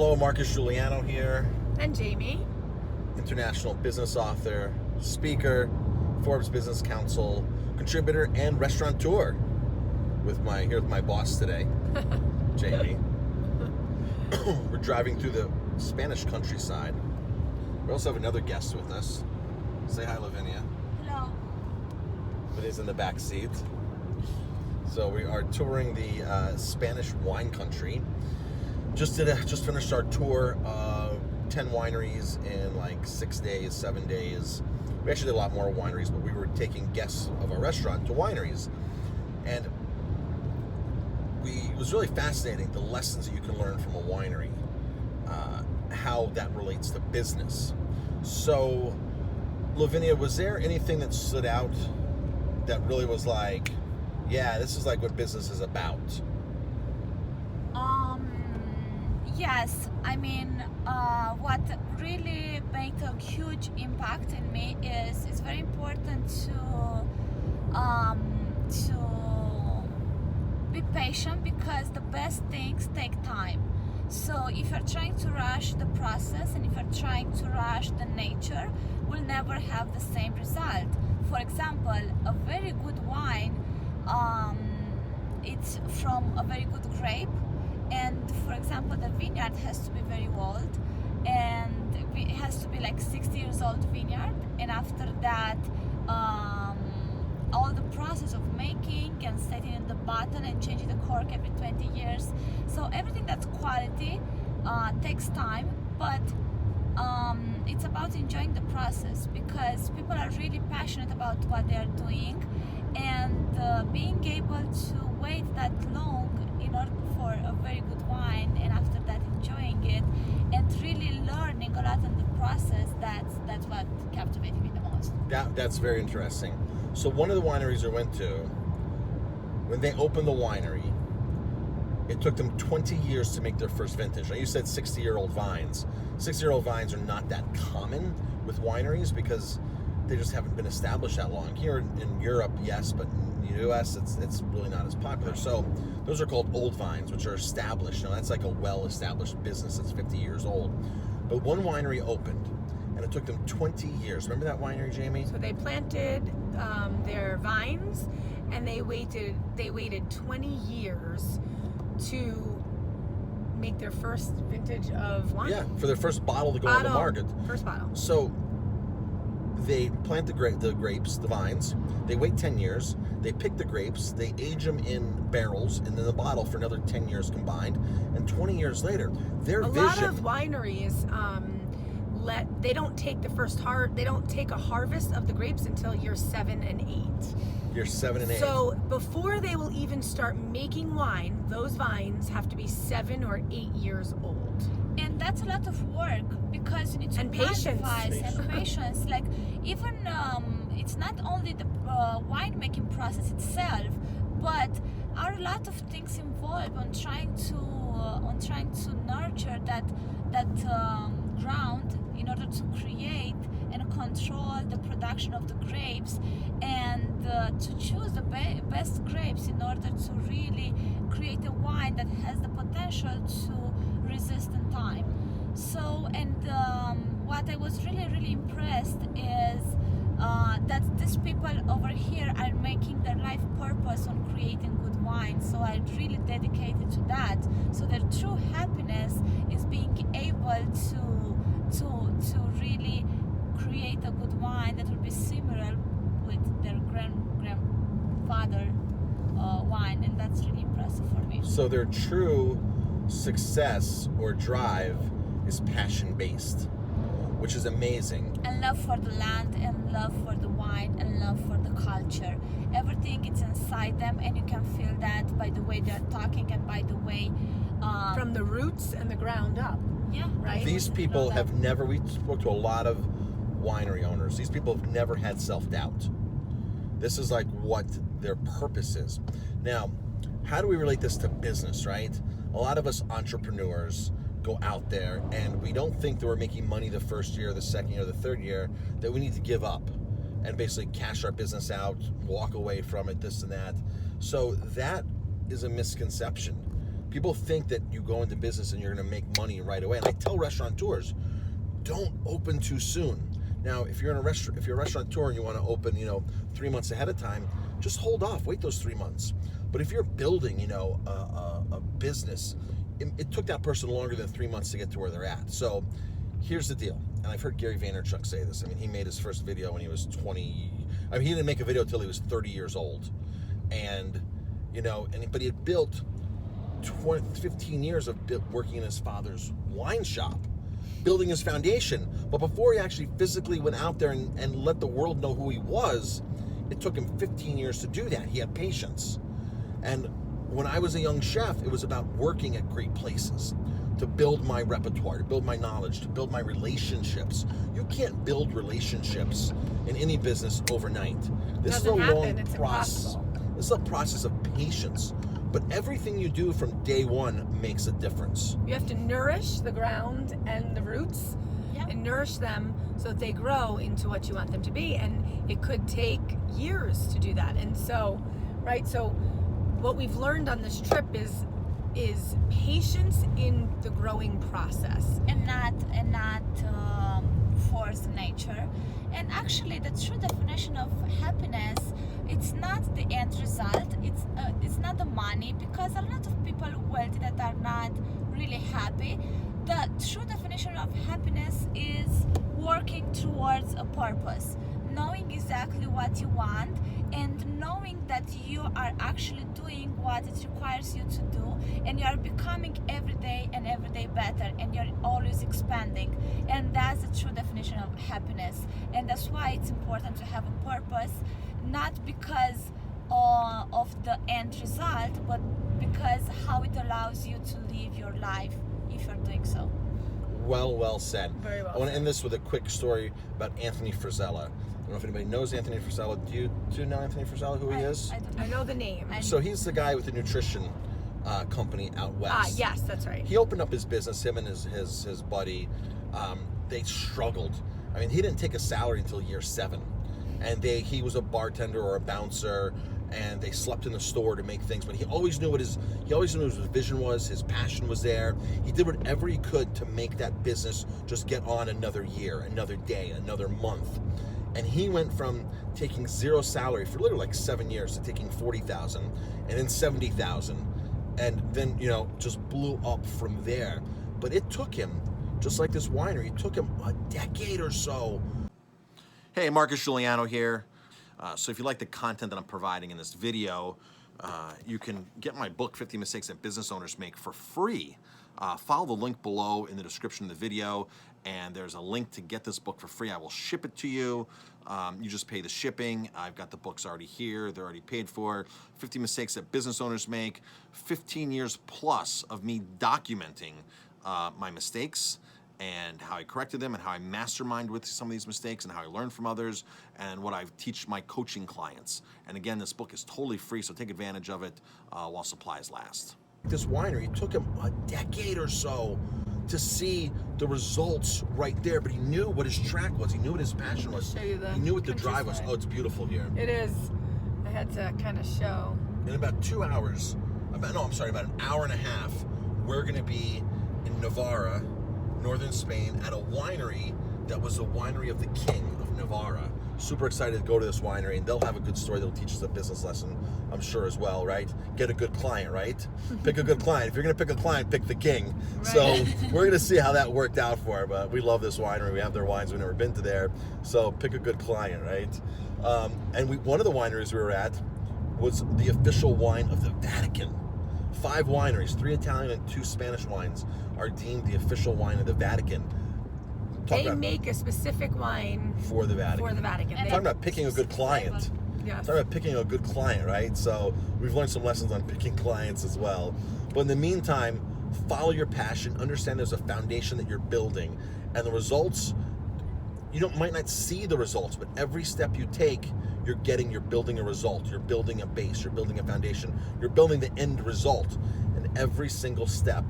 Hello, Marcus Guiliano here. And Jamie. International business author, speaker, Forbes Business Council, contributor, and restaurateur. Here with my boss today, Jamie. We're driving through the Spanish countryside. We also have another guest with us. Say hi, Lavinia. Hello. Lavinia's in the back seat. So we are touring the Spanish wine country. Just finished our tour of 10 wineries in like 6 days, 7 days. We actually did a lot more wineries, but we were taking guests of our restaurant to wineries. And it was really fascinating, the lessons that you can learn from a winery, how that relates to business. So, Lavinia, was there anything that stood out that really was like, yeah, this is like what business is about? Yes, I mean, what really made a huge impact in me is it's very important to be patient, because the best things take time. So if you're trying to rush the process and if you're trying to rush the nature, we'll never have the same result. For example, a very good wine, it's from a very good grape. And for example, the vineyard has to be very old, and it has to be like 60 years old vineyard. And after that, all the process of making and setting in the bottle and changing the cork every 20 years. So everything that's quality takes time, but it's about enjoying the process, because people are really passionate about what they are doing, and being able to wait that long in order for a very good wine, and after that enjoying it and really learning a lot in the process, that's what captivated me the most. That's very interesting. So one of the wineries I went to, when they opened the winery, it took them 20 years to make their first vintage. Now, you said 60-year-old vines. 60-year-old vines are not that common with wineries because they just haven't been established that long. Here in Europe, yes, but in the U.S., it's really not as popular. So those are called old vines, which are established. Now, that's like a well-established business that's 50 years old. But one winery opened, and it took them 20 years. Remember that winery, Jamie? So they planted their vines, and they waited 20 years to make their first vintage of wine. Yeah, for their first bottle to go on the market. First bottle. So they plant the grapes, the vines. They wait 10 years. They pick the grapes. They age them in barrels and then the bottle for another 10 years combined. And 20 years later, their vision. A lot of wineries they don't take a harvest of the grapes until year 7 and 8. Year 7 and 8. So before they will even start making wine, those vines have to be 7 or 8 years old. And that's a lot of work, because you need to patience. And patience. Like, even it's not only the winemaking process itself, but are a lot of things involved on trying to nurture that ground in order to create and control the production of the grapes, and to choose the best grapes in order to really create a wine that has the potential to resist in time. So, and what I was really, really impressed is that these people over here are making their life purpose on creating good wine. So I really dedicated to that. So their true happiness is being able to really create a good wine that will be similar with their grandfather wine, and that's really impressive for me. So their true success or drive is passion-based, which is amazing. And love for the land, and love for the wine, and love for the culture. Everything is inside them, and you can feel that by the way they're talking and by the way from the roots and the ground up. Yeah, right. These people have never, we spoke to a lot of winery owners. These people have never had self-doubt. This is like what their purpose is. Now, how do we relate this to business, right? A lot of us entrepreneurs go out there and we don't think that we're making money the first year, the second year, the third year, that we need to give up and basically cash our business out, walk away from it, this and that. So that is a misconception. People think that you go into business and you're going to make money right away. And I tell restaurateurs, don't open too soon. Now, if you're a restaurateur and you want to open, 3 months ahead of time, just hold off, wait those 3 months. But if you're building, a business, it took that person longer than 3 months to get to where they're at. So here's the deal. And I've heard Gary Vaynerchuk say this. I mean, he made his first video when he was 20. I mean, he didn't make a video until he was 30 years old. And, but he had built 15 years of working in his father's wine shop, building his foundation. But before he actually physically went out there and let the world know who he was, it took him 15 years to do that. He had patience. And when I was a young chef, it was about working at great places to build my repertoire, to build my knowledge, to build my relationships. You can't build relationships in any business overnight. This is a long process. This is a process of patience. But everything you do from day one makes a difference. You have to nourish the ground and the roots, and nourish them so that they grow into what you want them to be. And it could take years to do that. And so, so what we've learned on this trip is patience in the growing process, and not force nature. And actually, the true definition of happiness, it's not the end result. It's not the money, because a lot of people wealthy that are not really happy. The true definition of happiness is working towards a purpose, knowing exactly what you want, and knowing that you are actually doing what it requires you to do, and you are becoming every day better, and you're always expanding. And that's the true definition of happiness. And that's why it's important to have a purpose, not because of the end result, but because how it allows you to live your life if you're doing so. Well said. Very well I want to said. end this with a quick story about Anthony Frizzella. I don't know if anybody knows Anthony Frizzella. Do you know Anthony Frizzella, who he is? I know the name. So he's the guy with the nutrition company out west. Yes, that's right. He opened up his business, him and his buddy. They struggled. I mean, he didn't take a salary until year 7. And he was a bartender or a bouncer, and they slept in the store to make things, but he always knew what his vision was, his passion was there. He did whatever he could to make that business just get on another year, another day, another month. And he went from taking 0 salary for literally like 7 years to taking $40,000 and then $70,000, and then just blew up from there. But it took him, just like this winery, it took him a decade or so. Hey, Marcus Guiliano here. So if you like the content that I'm providing in this video, you can get my book, 50 Mistakes That Business Owners Make, for free. Follow the link below in the description of the video, and there's a link to get this book for free. I will ship it to you. You just pay the shipping. I've got the books already here. They're already paid for. 50 Mistakes That Business Owners Make. 15 years plus of me documenting my mistakes and how I corrected them, and how I mastermind with some of these mistakes, and how I learn from others, and what I teach my coaching clients. And again, this book is totally free, so take advantage of it while supplies last. This winery, it took him a decade or so to see the results right there, but he knew what his track was. He knew what his passion was. Show you the He knew what the drive was. countryside. Oh, it's beautiful here. It is. I had to kind of show. In about 2 hours, about an hour and a half, we're going to be in Navarra, northern Spain, at a winery that was a winery of the king of Navarra. Super excited to go to this winery, and they'll have a good story that'll teach us a business lesson, I'm sure, as well, right? Get a good client, right? Pick a good client. If you're going to pick a client, pick the king. Right. So we're going to see how that worked out for him. But we love this winery. We have their wines. We've never been to there. So pick a good client, right? And one of the wineries we were at was the official wine of the Vatican. 5 wineries, 3 Italian and 2 Spanish wines, are deemed the official wine of the Vatican. They make a specific wine for the Vatican. For the Vatican. And Talking about picking a good client. Yes. Talking about picking a good client, right? So we've learned some lessons on picking clients as well. But in the meantime, follow your passion. Understand there's a foundation that you're building, and the results, might not see the results, but every step you take, you're building a result. You're building a base. You're building a foundation. You're building the end result, and every single step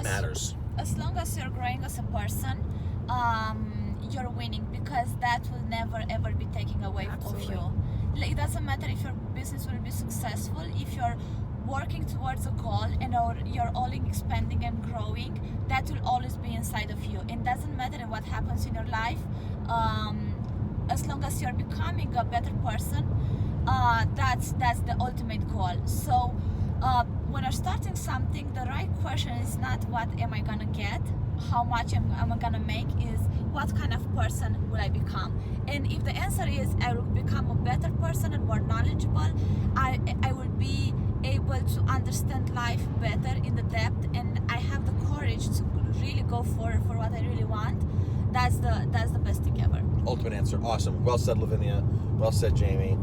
matters. As long as you're growing as a person, you're winning, because that will never ever be taken away Absolutely. of you. It doesn't matter if your business will be successful if you're working towards a goal and you're always expanding and growing, that will always be inside of you. It doesn't matter what happens in your life, as long as you're becoming a better person, that's the ultimate goal. So when you're starting something, the right question is not what am I gonna get, how much am I gonna make, is what kind of person will I become. And if the answer is I will become a better person and more knowledgeable, I will be able to understand life better in the depth, and I have the courage to really go for what I really want, that's the best thing ever. Ultimate answer. Awesome. Well said, Lavinia. Well said, Jamie.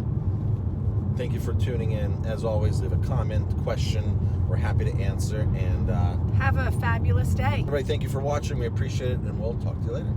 Thank you for tuning in. As always, leave a comment, question. We're happy to answer. And have a fabulous day. everybody, thank you for watching. We appreciate it, and we'll talk to you later.